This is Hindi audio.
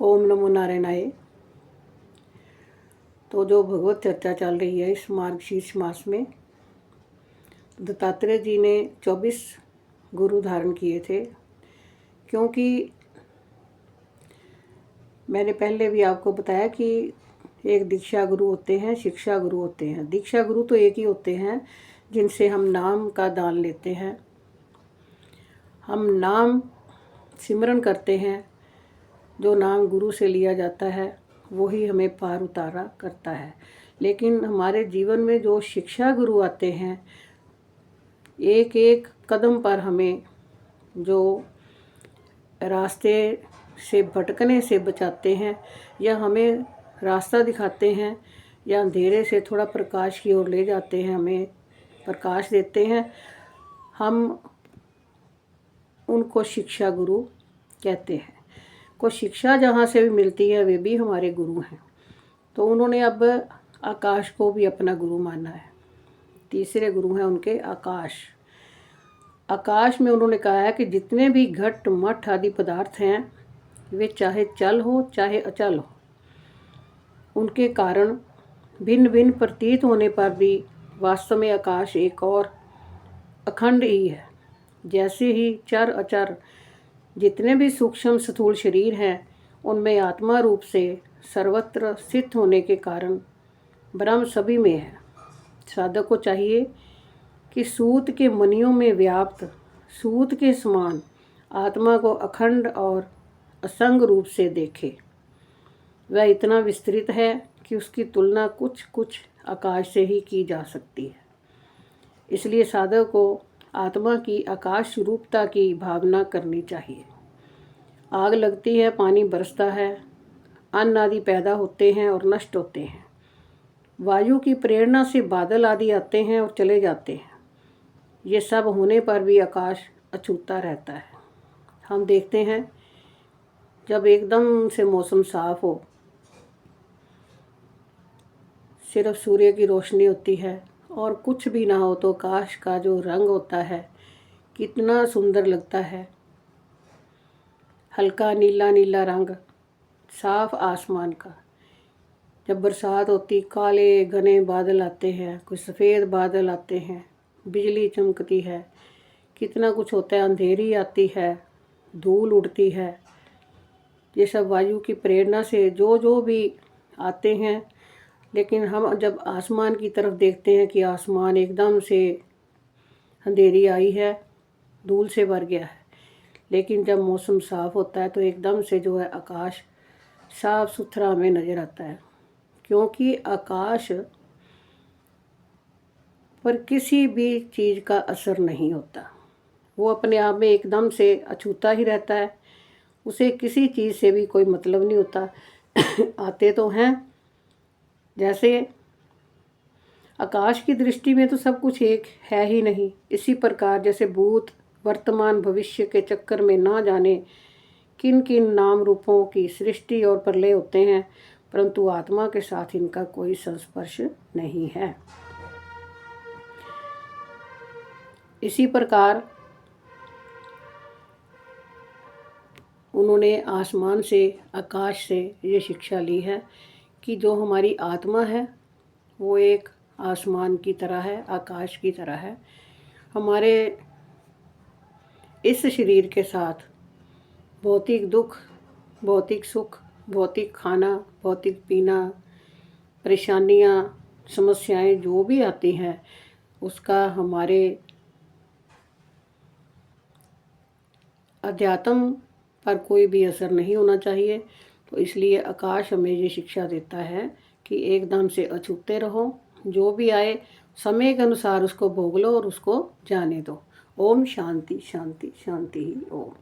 ओम नमो नारायणाय। तो जो भगवत चर्चा चल रही है इस मार्गशीर्ष मास में, दत्तात्रेय जी ने 24 गुरु धारण किए थे। क्योंकि मैंने पहले भी आपको बताया कि एक दीक्षा गुरु होते हैं, शिक्षा गुरु होते हैं। दीक्षा गुरु तो एक ही होते हैं जिनसे हम नाम का दान लेते हैं, हम नाम सिमरन करते हैं। जो नाम गुरु से लिया जाता है वही हमें पार उतारा करता है। लेकिन हमारे जीवन में जो शिक्षा गुरु आते हैं, एक एक कदम पर हमें जो रास्ते से भटकने से बचाते हैं, या हमें रास्ता दिखाते हैं, या अंधेरे से थोड़ा प्रकाश की ओर ले जाते हैं, हमें प्रकाश देते हैं, हम उनको शिक्षा गुरु कहते हैं। को शिक्षा जहाँ से भी मिलती है वे भी हमारे गुरु हैं। तो उन्होंने अब आकाश को भी अपना गुरु माना है। तीसरे गुरु हैं उनके आकाश। आकाश में उन्होंने कहा है कि जितने भी घट मठ आदि पदार्थ हैं वे चाहे चल हो चाहे अचल हो, उनके कारण भिन्न भिन्न प्रतीत होने पर भी वास्तव में आकाश एक और अखंड ही है। जैसे ही चर अचर जितने भी सूक्ष्म स्थूल शरीर हैं उनमें आत्मा रूप से सर्वत्र स्थित होने के कारण ब्रह्म सभी में है। साधक को चाहिए कि सूत के मणियों में व्याप्त सूत के समान आत्मा को अखंड और असंग रूप से देखे। वह इतना विस्तृत है कि उसकी तुलना कुछ कुछ आकाश से ही की जा सकती है। इसलिए साधक को आत्मा की आकाश रूपता की भावना करनी चाहिए। आग लगती है, पानी बरसता है, अन्न आदि पैदा होते हैं और नष्ट होते हैं। वायु की प्रेरणा से बादल आदि आते हैं और चले जाते हैं। ये सब होने पर भी आकाश अछूता रहता है। हम देखते हैं जब एकदम से मौसम साफ हो, सिर्फ सूर्य की रोशनी होती है और कुछ भी ना हो, तो आकाश का जो रंग होता है कितना सुंदर लगता है। हल्का नीला नीला रंग, साफ आसमान का। जब बरसात होती, काले घने बादल आते हैं, कोई सफ़ेद बादल आते हैं, बिजली चमकती है, कितना कुछ होता है। अंधेरी आती है, धूल उड़ती है। ये सब वायु की प्रेरणा से जो जो भी आते हैं। लेकिन हम जब आसमान की तरफ देखते हैं कि आसमान एकदम से अंधेरी आई है, धूल से भर गया है। लेकिन जब मौसम साफ़ होता है तो एकदम से जो है आकाश साफ सुथरा हमें नज़र आता है। क्योंकि आकाश पर किसी भी चीज़ का असर नहीं होता, वो अपने आप में एकदम से अछूता ही रहता है। उसे किसी चीज़ से भी कोई मतलब नहीं होता। आते तो हैं, जैसे आकाश की दृष्टि में तो सब कुछ एक है ही नहीं। इसी प्रकार जैसे भूत वर्तमान भविष्य के चक्कर में ना जाने किन किन नाम रूपों की सृष्टि और प्रलय होते हैं, परंतु आत्मा के साथ इनका कोई संस्पर्श नहीं है। इसी प्रकार उन्होंने आसमान से, आकाश से ये शिक्षा ली है कि जो हमारी आत्मा है वो एक आसमान की तरह है, आकाश की तरह है। हमारे इस शरीर के साथ भौतिक दुख, भौतिक सुख, भौतिक खाना, भौतिक पीना, परेशानियाँ, समस्याएं जो भी आती हैं, उसका हमारे अध्यात्म पर कोई भी असर नहीं होना चाहिए। तो इसलिए आकाश हमें ये शिक्षा देता है कि एकदम से अछूते रहो, जो भी आए समय के अनुसार उसको भोग लो और उसको जाने दो। ओम शांति शांति शांति ही ओम।